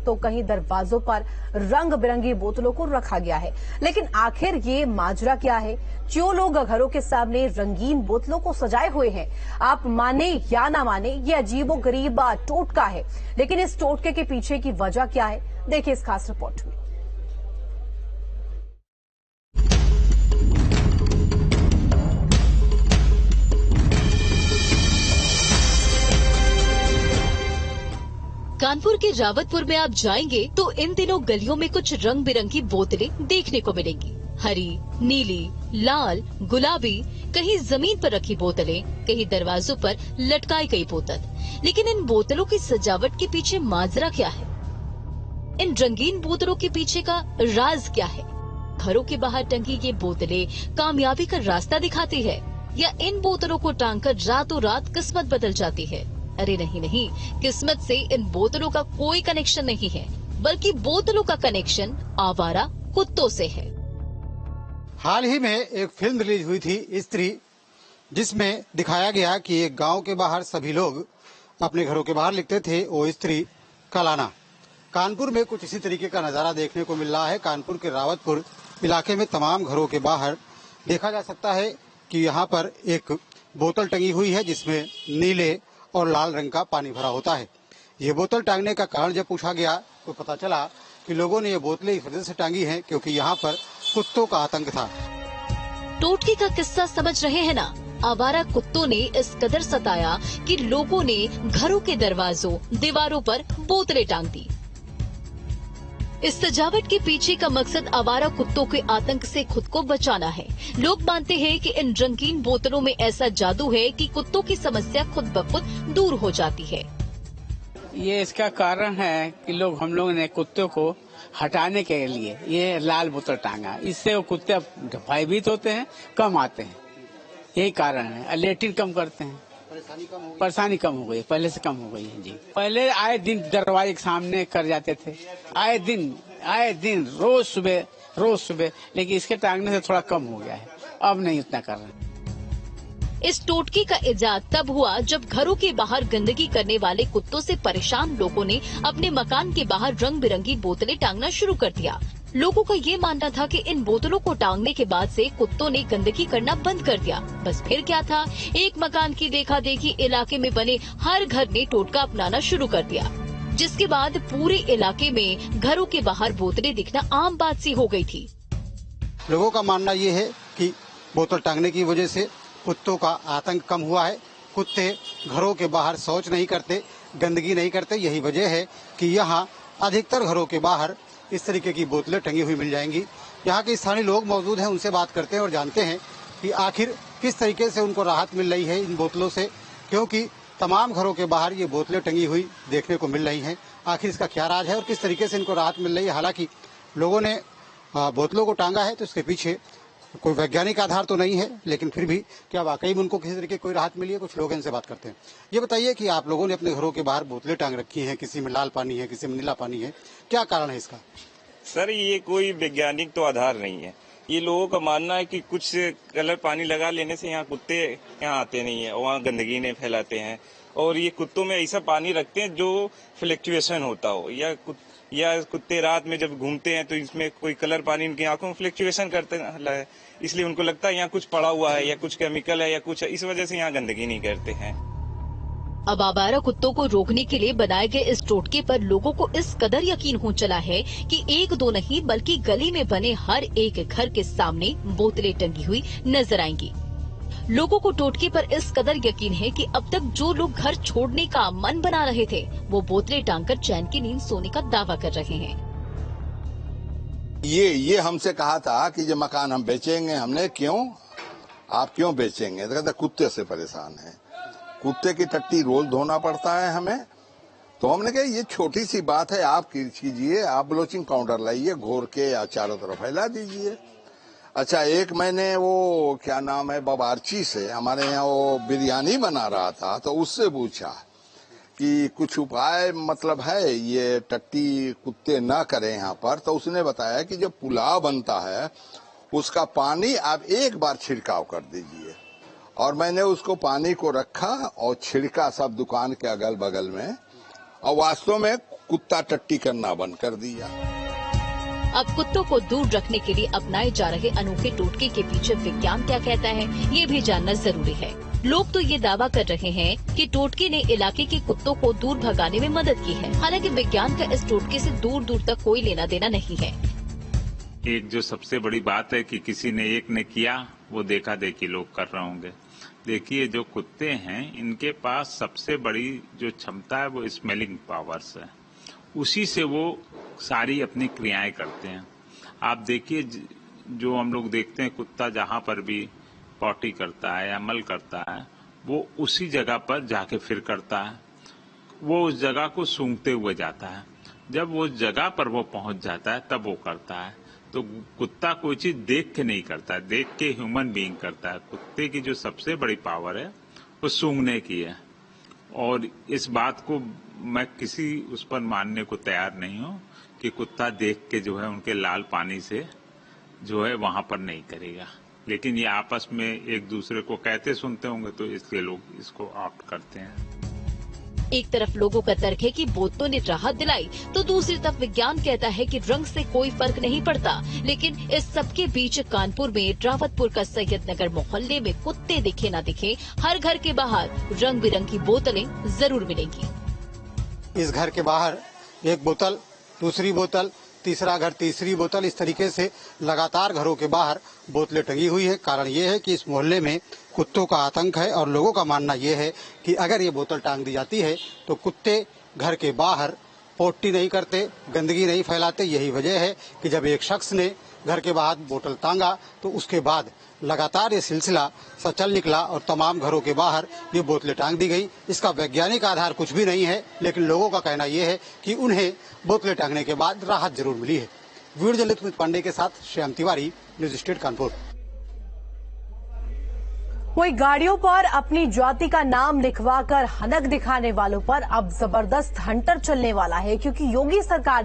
तो कहीं दरवाजों पर रंग बिरंगी बोतलों को रखा गया है। लेकिन आखिर ये माजरा क्या है? क्यों लोग घरों के सामने रंगीन बोतलों को सजाए हुए हैं? आप माने या ना माने, ये अजीबोगरीब टोटका है, लेकिन इस टोटके के पीछे की वजह क्या है, देखिए इस खास रिपोर्ट में। कानपुर के रावतपुर में आप जाएंगे तो इन दिनों गलियों में कुछ रंग बिरंगी बोतलें देखने को मिलेंगी। हरी, नीली, लाल, गुलाबी, कहीं जमीन पर रखी बोतलें, कहीं दरवाजों पर लटकाई गई बोतल। लेकिन इन बोतलों की सजावट के पीछे माजरा क्या है? इन रंगीन बोतलों के पीछे का राज क्या है? घरों के बाहर टंगी ये बोतलें कामयाबी का रास्ता दिखाती है या इन बोतलों को टांगकर रातों रात किस्मत बदल जाती है? अरे नहीं, किस्मत से इन बोतलों का कोई कनेक्शन नहीं है, बल्कि बोतलों का कनेक्शन आवारा कुत्तों से है। हाल ही में एक फिल्म रिलीज हुई थी स्त्री, जिसमें दिखाया गया कि एक गांव के बाहर सभी लोग अपने घरों के बाहर लिखते थे ओ स्त्री कल आना। कानपुर में कुछ इसी तरीके का नजारा देखने को मिल रहा है। कानपुर के रावतपुर इलाके में तमाम घरों के बाहर देखा जा सकता है कि यहाँ पर एक बोतल टंगी हुई है जिसमें नीले और लाल रंग का पानी भरा होता है। ये बोतल टांगने का कारण जब पूछा गया तो पता चला कि लोगों ने ये बोतलें इस वजह से टांगी हैं क्योंकि यहाँ पर कुत्तों का आतंक था। टोटके का किस्सा समझ रहे हैं ना? आवारा कुत्तों ने इस कदर सताया कि लोगों ने घरों के दरवाजों, दीवारों पर बोतलें टांग दी। इस सजावट के पीछे का मकसद आवारा कुत्तों के आतंक से खुद को बचाना है। लोग मानते हैं कि इन रंगीन बोतलों में ऐसा जादू है कि कुत्तों की समस्या खुद ब खुद दूर हो जाती है। ये इसका कारण है कि हम लोगों ने कुत्तों को हटाने के लिए ये लाल बोतल टांगा। इससे वो कुत्ते भयभीत होते हैं, कम आते हैं। यही कारण है। लेटिन कम करते हैं, परेशानी कम हो गई, पहले से कम हो गई है जी। पहले आए दिन दरवाजे के सामने कर जाते थे, आए दिन रोज सुबह, लेकिन इसके टांगने से थोड़ा कम हो गया है, अब नहीं उतना कर रहे। इस टोटके का इजाद तब हुआ जब घरों के बाहर गंदगी करने वाले कुत्तों से परेशान लोगों ने अपने मकान के बाहर रंग बिरंगी बोतलें टांगना शुरू कर दिया। लोगों का ये मानना था कि इन बोतलों को टांगने के बाद से कुत्तों ने गंदगी करना बंद कर दिया। बस फिर क्या था, एक मकान की देखा देखी इलाके में बने हर घर ने टोटका अपनाना शुरू कर दिया, जिसके बाद पूरे इलाके में घरों के बाहर बोतलें दिखना आम बात सी हो गई थी। लोगों का मानना ये है कि बोतल टांगने की वजह से कुत्तों का आतंक कम हुआ है। कुत्ते घरों के बाहर शौच नहीं करते, गंदगी नहीं करते। यही वजह है कि यहाँ अधिकतर घरों के बाहर इस तरीके की बोतलें टंगी हुई मिल जाएंगी। यहाँ के स्थानीय लोग मौजूद हैं, उनसे बात करते हैं और जानते हैं कि आखिर किस तरीके से उनको राहत मिल रही है इन बोतलों से, क्योंकि तमाम घरों के बाहर ये बोतलें टंगी हुई देखने को मिल रही हैं। आखिर इसका क्या राज है और किस तरीके से इनको राहत मिल रही है? हालांकि लोगों ने बोतलों को टांगा है तो इसके पीछे कोई वैज्ञानिक आधार तो नहीं है, लेकिन फिर भी क्या वाकई में उनको किसी तरीके की कोई राहत मिली है? कुछ लोग इनसे बात करते हैं। ये बताइए कि आप लोगों ने अपने घरों के बाहर बोतलें टांग रखी हैं, किसी में लाल पानी है, किसी में नीला पानी है, क्या कारण है इसका? सर, ये कोई वैज्ञानिक तो आधार नहीं है। ये लोगों का मानना है कि कुछ कलर पानी लगा लेने से यहाँ कुत्ते यहाँ आते नहीं है, वहाँ गंदगी नहीं फैलाते हैं। और ये कुत्तों में ऐसा पानी रखते हैं जो फ्लक्चुएशन होता हो, या कुत्ते रात में जब घूमते हैं तो इसमें कोई कलर पानी उनकी आंखों में फ्लक्चुएशन करते हैं, इसलिए उनको लगता है यहाँ कुछ पड़ा हुआ है या कुछ केमिकल है या कुछ, इस वजह से यहाँ गंदगी नहीं करते हैं। अब आवारा कुत्तों को रोकने के लिए बनाए गए इस टोटके पर लोगों को इस कदर यकीन हो चला है कि एक दो नहीं बल्कि गली में बने हर एक घर के सामने बोतलें टंगी हुई नजर आएंगी। लोगों को टोटके पर इस कदर यकीन है कि अब तक जो लोग घर छोड़ने का मन बना रहे थे वो बोतलें टांगकर चैन की नींद सोने का दावा कर रहे हैं। ये हमसे कहा था कि ये मकान हम बेचेंगे। हमने आप क्यों बेचेंगे? तो कहते कुत्ते से परेशान है, कुत्ते की टट्टी रोज धोना पड़ता है हमें। तो हमने कहा ये छोटी सी बात है, आप कीजिए, आप ब्लीचिंग पाउडर लाइए, घोर के या चारों तरफ फैला दीजिए। अच्छा, एक मैंने वो क्या नाम है बावर्ची से हमारे यहाँ वो बिरयानी बना रहा था, तो उससे पूछा कि कुछ उपाय मतलब है ये टट्टी कुत्ते ना करें यहाँ पर। तो उसने बताया कि जब पुलाव बनता है उसका पानी आप एक बार छिड़काव कर दीजिए। और मैंने उसको पानी को रखा और छिड़का सब दुकान के अगल बगल में, और वास्तव में कुत्ता टट्टी करना बंद कर दिया। अब कुत्तों को दूर रखने के लिए अपनाए जा रहे अनोखे टोटके के पीछे विज्ञान क्या कहता है, ये भी जानना जरूरी है। लोग तो ये दावा कर रहे हैं कि टोटके ने इलाके के कुत्तों को दूर भगाने में मदद की है। हालांकि विज्ञान का इस टोटके से दूर दूर तक कोई लेना देना नहीं है। एक जो सबसे बड़ी बात है कि किसी ने एक ने किया, वो देखा देखी लोग कर रहे होंगे। देखिए, जो कुत्ते हैं इनके पास सबसे बड़ी जो क्षमता है वो स्मेलिंग पावर्स है। उसी से वो सारी अपनी क्रियाएं करते हैं। आप देखिए, जो हम लोग देखते हैं कुत्ता जहां पर भी पॉटी करता है या मल करता है, वो उसी जगह पर जाके फिर करता है। वो उस जगह को सूंघते हुए जाता है। जब वो जगह पर वो पहुंच जाता है तब वो करता है। तो कुत्ता कोई चीज देख के नहीं करता है, देख के ह्यूमन बीइंग करता है। कुत्ते की जो सबसे बड़ी पावर है वो सूंघने की है। और इस बात को मैं किसी उस पर मानने को तैयार नहीं हूं कि कुत्ता देख के जो है उनके लाल पानी से जो है वहां पर नहीं करेगा। लेकिन ये आपस में एक दूसरे को कहते सुनते होंगे, तो इसलिए लोग इसको ऑप्ट करते हैं। एक तरफ लोगों का तर्क है कि बोतलों ने राहत दिलाई, तो दूसरी तरफ विज्ञान कहता है कि रंग से कोई फर्क नहीं पड़ता। लेकिन इस सबके बीच कानपुर में रावतपुर का सैयद नगर मोहल्ले में कुत्ते दिखे न दिखे, हर घर के बाहर रंग बिरंगी बोतलें जरूर मिलेंगी। इस घर के बाहर एक बोतल, दूसरी बोतल, तीसरा घर तीसरी बोतल, इस तरीके से लगातार घरों के बाहर बोतलें टंगी हुई है। कारण ये है कि इस मोहल्ले में कुत्तों का आतंक है और लोगों का मानना ये है कि अगर ये बोतल टांग दी जाती है तो कुत्ते घर के बाहर पोटी नहीं करते, गंदगी नहीं फैलाते। यही वजह है कि जब एक शख्स ने घर के बाहर बोतल टांगा तो उसके बाद लगातार ये सिलसिला चल निकला और तमाम घरों के बाहर ये बोतलें टांग दी गई। इसका वैज्ञानिक आधार कुछ भी नहीं है, लेकिन लोगों का कहना यह है कि उन्हें बोतलें टांगने के बाद राहत जरूर मिली है। वीडियो जर्नलिस्ट अमित पांडे के साथ श्याम तिवारी, न्यूज स्टेट कानपुर। वही गाड़ियों पर अपनी जाति का नाम लिखवाकर हनक दिखाने वालों पर अब जबरदस्त हंटर चलने वाला है, क्योंकि योगी सरकार